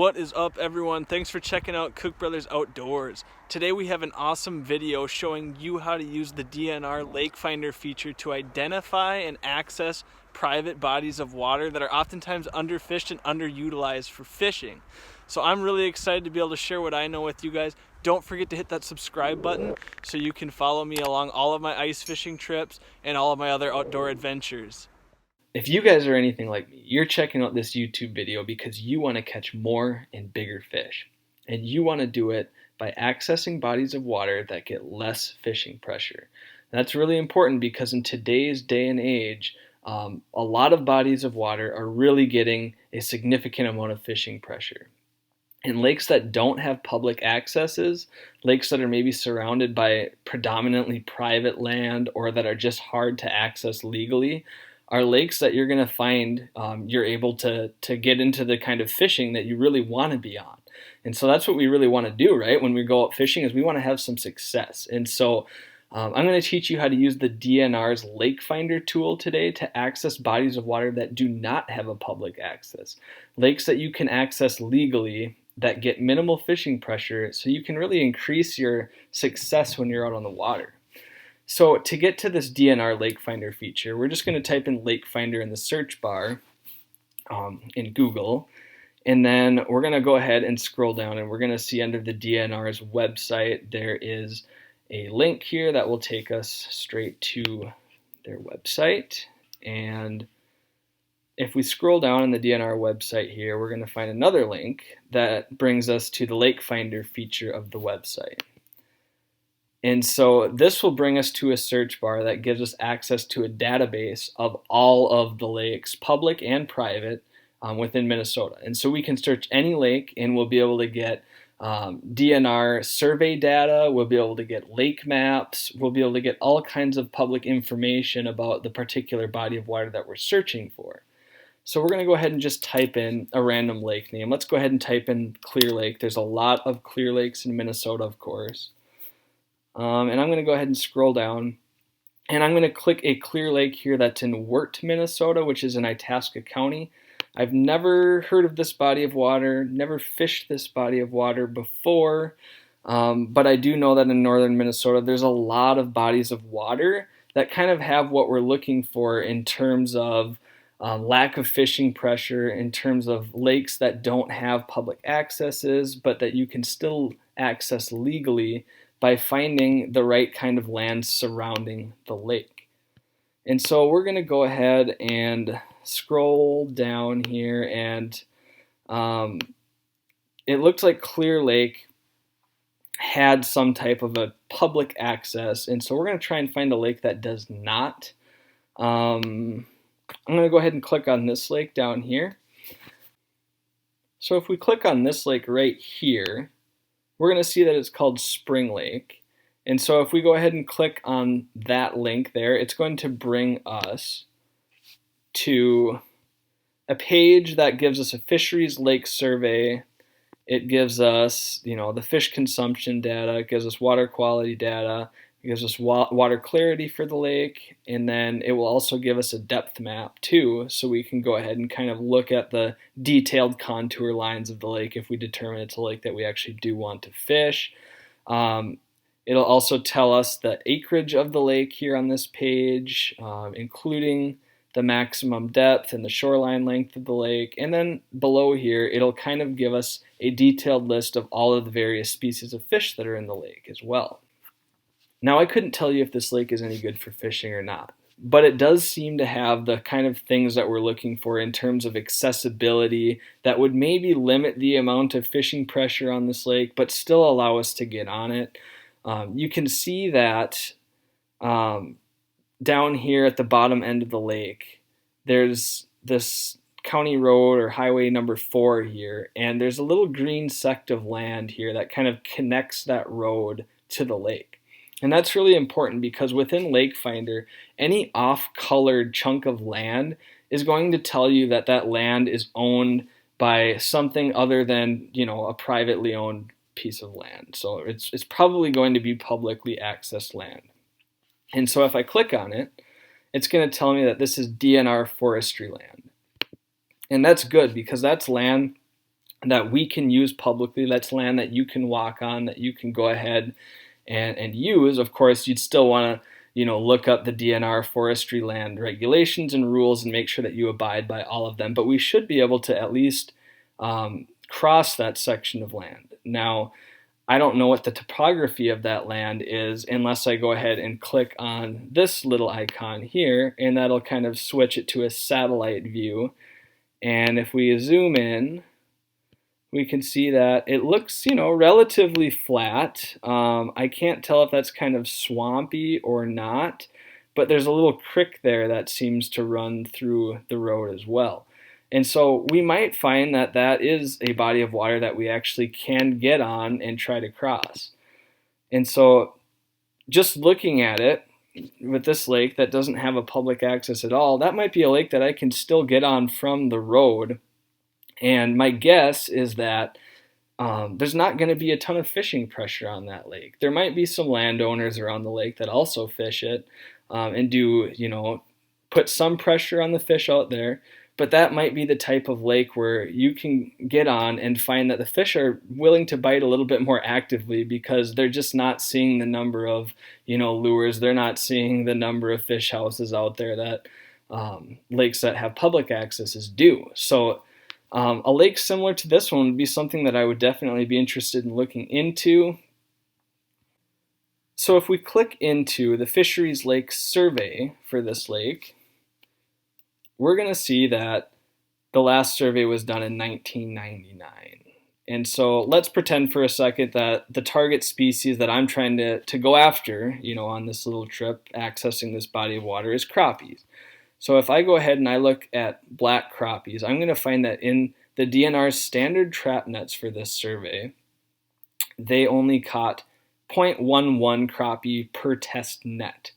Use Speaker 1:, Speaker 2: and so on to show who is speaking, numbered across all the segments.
Speaker 1: What is up, everyone? Thanks for checking out Cook Brothers Outdoors. Today we have an awesome video showing you how to use the DNR Lake Finder feature to identify and access private bodies of water that are oftentimes underfished and underutilized for fishing. So I'm really excited to be able to share what I know with you guys. Don't forget to hit that subscribe button so you can follow me along all of my ice fishing trips and all of my other outdoor adventures.
Speaker 2: If you guys are anything like me, you're checking out this YouTube video because you want to catch more and bigger fish. And you want to do it by accessing bodies of water that get less fishing pressure. And that's really important because in today's day and age, a lot of bodies of water are really getting a significant amount of fishing pressure. And lakes that don't have public accesses, lakes that are maybe surrounded by predominantly private land or that are just hard to access legally, are lakes that you're going to find you're able to get into the kind of fishing that you really want to be on. And so that's what we really want to do, right? When we go out fishing is we want to have some success. And so I'm going to teach you how to use the DNR's Lake Finder tool today to access bodies of water that do not have a public access. Lakes that you can access legally that get minimal fishing pressure so you can really increase your success when you're out on the water. So to get to this DNR Lake Finder feature, we're just going to type in Lake Finder in the search bar in Google, and then we're going to go ahead and scroll down, and we're going to see under the DNR's website there is a link here that will take us straight to their website. And if we scroll down in the DNR website here, we're going to find another link that brings us to the Lake Finder feature of the website. And so this will bring us to a search bar that gives us access to a database of all of the lakes, public and private, within Minnesota. And so we can search any lake and we'll be able to get DNR survey data, we'll be able to get lake maps, we'll be able to get all kinds of public information about the particular body of water that we're searching for. So we're going to go ahead and just type in a random lake name. Let's go ahead and type in Clear Lake. There's a lot of clear lakes in Minnesota, of course. And I'm going to go ahead and scroll down, and I'm going to click a clear lake here that's in Wirt, Minnesota, which is in Itasca County. I've never heard of this body of water, never fished this body of water before, but I do know that in northern Minnesota there's a lot of bodies of water that kind of have what we're looking for in terms of lack of fishing pressure, in terms of lakes that don't have public accesses, but that you can still access legally by finding the right kind of land surrounding the lake. And so we're going to go ahead and scroll down here, and it looks like Clear Lake had some type of a public access, and so we're going to try and find a lake that does not. I'm going to go ahead and click on this lake down here. So if we click on this lake right here, we're going to see that it's called Spring Lake. And so if we go ahead and click on that link there, it's going to bring us to a page that gives us a fisheries lake survey. It gives us, the fish consumption data, it gives us water quality data, it gives us water clarity for the lake, and then it will also give us a depth map too, so we can go ahead and kind of look at the detailed contour lines of the lake if we determine it's a lake that we actually do want to fish. It'll also tell us the acreage of the lake here on this page, including the maximum depth and the shoreline length of the lake. And then below here, it'll kind of give us a detailed list of all of the various species of fish that are in the lake as well. Now, I couldn't tell you if this lake is any good for fishing or not, but it does seem to have the kind of things that we're looking for in terms of accessibility that would maybe limit the amount of fishing pressure on this lake, but still allow us to get on it. You can see that down here at the bottom end of the lake, there's this county road or highway number 4 here, and there's a little green sect of land here that kind of connects that road to the lake. And that's really important because within Lake Finder, any off-colored chunk of land is going to tell you that that land is owned by something other than, a privately owned piece of land. So it's probably going to be publicly accessed land. And so if I click on it, it's going to tell me that this is DNR forestry land. And that's good because that's land that we can use publicly. That's land that you can walk on, that you can go ahead and use. Of course, you'd still want to look up the DNR forestry land regulations and rules and make sure that you abide by all of them. But we should be able to at least cross that section of land. Now, I don't know what the topography of that land is unless I go ahead and click on this little icon here, and that'll kind of switch it to a satellite view. And if we zoom in, we can see that it looks, relatively flat. I can't tell if that's kind of swampy or not, but there's a little creek there that seems to run through the road as well. And so we might find that that is a body of water that we actually can get on and try to cross. And so just looking at it with this lake that doesn't have a public access at all, that might be a lake that I can still get on from the road. And my guess is that there's not going to be a ton of fishing pressure on that lake. There might be some landowners around the lake that also fish it and do, put some pressure on the fish out there. But that might be the type of lake where you can get on and find that the fish are willing to bite a little bit more actively because they're just not seeing the number of, lures. They're not seeing the number of fish houses out there that lakes that have public accesses do. So a lake similar to this one would be something that I would definitely be interested in looking into. So if we click into the Fisheries Lake survey for this lake, we're going to see that the last survey was done in 1999. And so let's pretend for a second that the target species that I'm trying to go after, on this little trip, accessing this body of water, is crappies. So if I go ahead and I look at black crappies, I'm going to find that in the DNR's standard trap nets for this survey, they only caught 0.11 crappie per test net.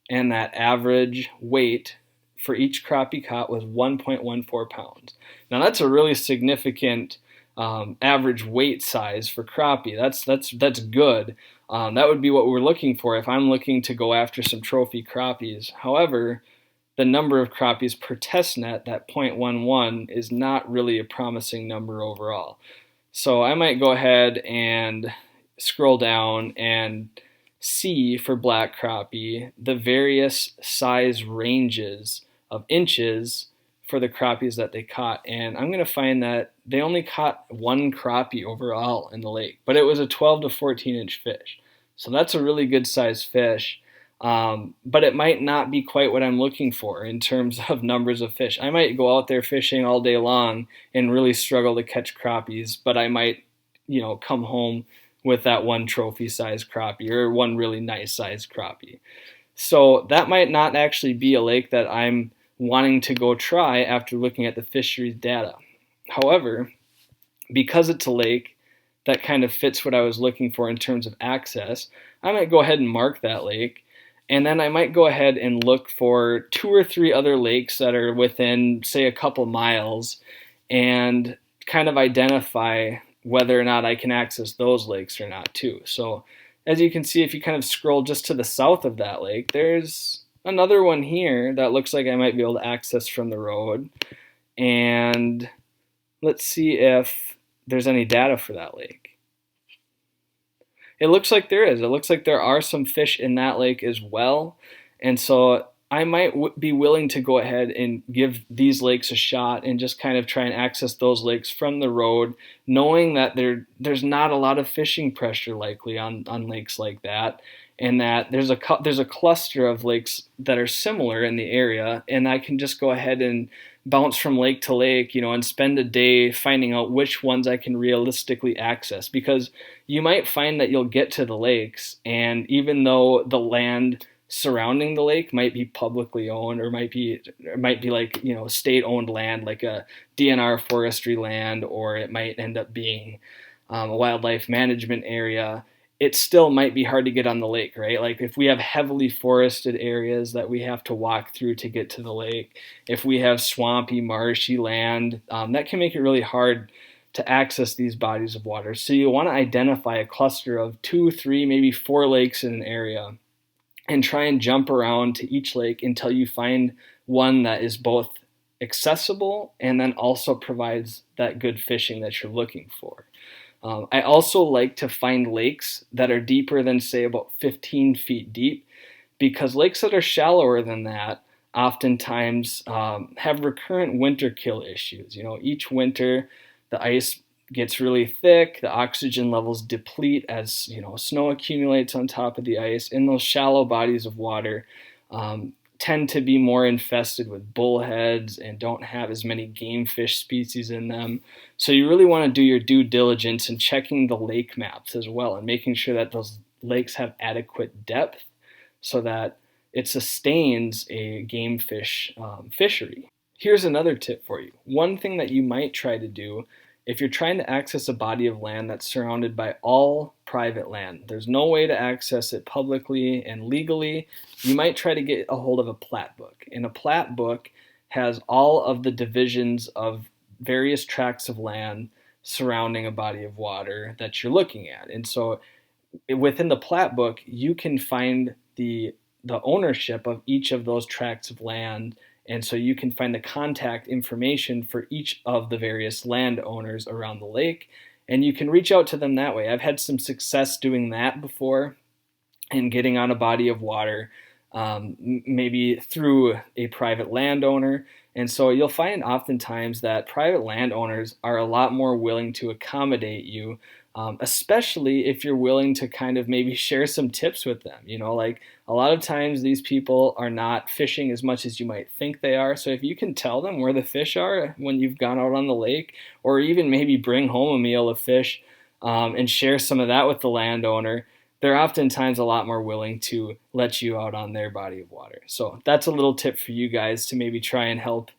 Speaker 2: And that average weight for each crappie caught was 1.14 pounds. Now that's a really significant average weight size for crappie. That's good. That would be what we're looking for if I'm looking to go after some trophy crappies. However, the number of crappies per test net, that 0.11, is not really a promising number overall. So I might go ahead and scroll down and see for black crappie the various size ranges of inches for the crappies that they caught. And I'm going to find that they only caught one crappie overall in the lake, but it was a 12 to 14 inch fish. So that's a really good size fish. But it might not be quite what I'm looking for in terms of numbers of fish. I might go out there fishing all day long and really struggle to catch crappies, but I might, come home with that one trophy size crappie or one really nice size crappie. So that might not actually be a lake that I'm wanting to go try after looking at the fisheries data. However, because it's a lake that kind of fits what I was looking for in terms of access, I might go ahead and mark that lake. And then I might go ahead and look for 2 or 3 other lakes that are within, say, a couple miles and kind of identify whether or not I can access those lakes or not too. So as you can see, if you kind of scroll just to the south of that lake, there's another one here that looks like I might be able to access from the road. And let's see if there's any data for that lake. It looks like there is. It looks like there are some fish in that lake as well. And so I might be willing to go ahead and give these lakes a shot and just kind of try and access those lakes from the road, knowing that there's not a lot of fishing pressure likely on lakes like that, and that there's a cluster of lakes that are similar in the area, and I can just go ahead and bounce from lake to lake, and spend a day finding out which ones I can realistically access. Because you might find that you'll get to the lakes, and even though the land surrounding the lake might be publicly owned or might be like, state owned land, like a DNR forestry land, or it might end up being a wildlife management area, it still might be hard to get on the lake, right? Like if we have heavily forested areas that we have to walk through to get to the lake, if we have swampy, marshy land, that can make it really hard to access these bodies of water. So you want to identify a cluster of 2, 3, maybe 4 lakes in an area and try and jump around to each lake until you find one that is both accessible, and then also provides that good fishing that you're looking for. I also like to find lakes that are deeper than, say, about 15 feet deep, because lakes that are shallower than that oftentimes have recurrent winter kill issues. Each winter the ice gets really thick, the oxygen levels deplete as snow accumulates on top of the ice, and those shallow bodies of water tend to be more infested with bullheads and don't have as many game fish species in them. So you really want to do your due diligence in checking the lake maps as well, and making sure that those lakes have adequate depth so that it sustains a game fish fishery. Here's another tip for you. One thing that you might try to do if you're trying to access a body of land that's surrounded by all private land, there's no way to access it publicly and legally, you might try to get a hold of a plat book. And a plat book has all of the divisions of various tracts of land surrounding a body of water that you're looking at. And so within the plat book, you can find the ownership of each of those tracts of land, and so you can find the contact information for each of the various landowners around the lake, and you can reach out to them that way. I've had some success doing that before and getting on a body of water, maybe through a private landowner. And so you'll find oftentimes that private landowners are a lot more willing to accommodate you, especially if you're willing to kind of maybe share some tips with them. Like a lot of times these people are not fishing as much as you might think they are. So if you can tell them where the fish are when you've gone out on the lake, or even maybe bring home a meal of fish and share some of that with the landowner, they're oftentimes a lot more willing to let you out on their body of water. So that's a little tip for you guys to maybe try and help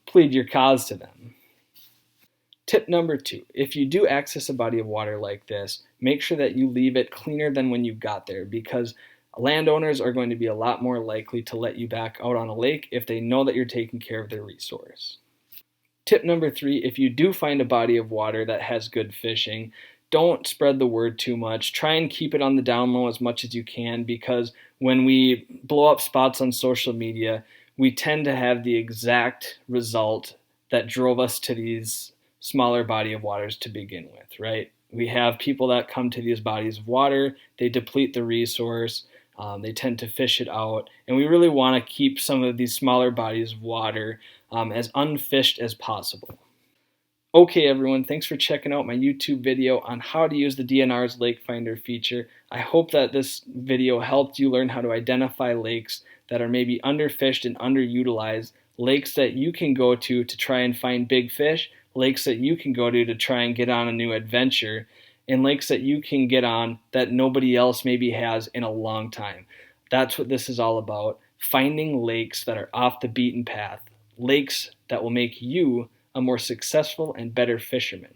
Speaker 2: plead your cause to them. Tip number 2, if you do access a body of water like this, make sure that you leave it cleaner than when you got there, because landowners are going to be a lot more likely to let you back out on a lake if they know that you're taking care of their resource. Tip number 3, if you do find a body of water that has good fishing, don't spread the word too much. Try and keep it on the down low as much as you can, because when we blow up spots on social media, we tend to have the exact result that drove us to these smaller body of waters to begin with, right? We have people that come to these bodies of water, they deplete the resource, they tend to fish it out, and we really want to keep some of these smaller bodies of water as unfished as possible. Okay, everyone, thanks for checking out my YouTube video on how to use the DNR's Lake Finder feature. I hope that this video helped you learn how to identify lakes that are maybe underfished and underutilized, lakes that you can go to try and find big fish, lakes that you can go to try and get on a new adventure, and lakes that you can get on that nobody else maybe has in a long time. That's what this is all about, finding lakes that are off the beaten path, lakes that will make you a more successful and better fisherman.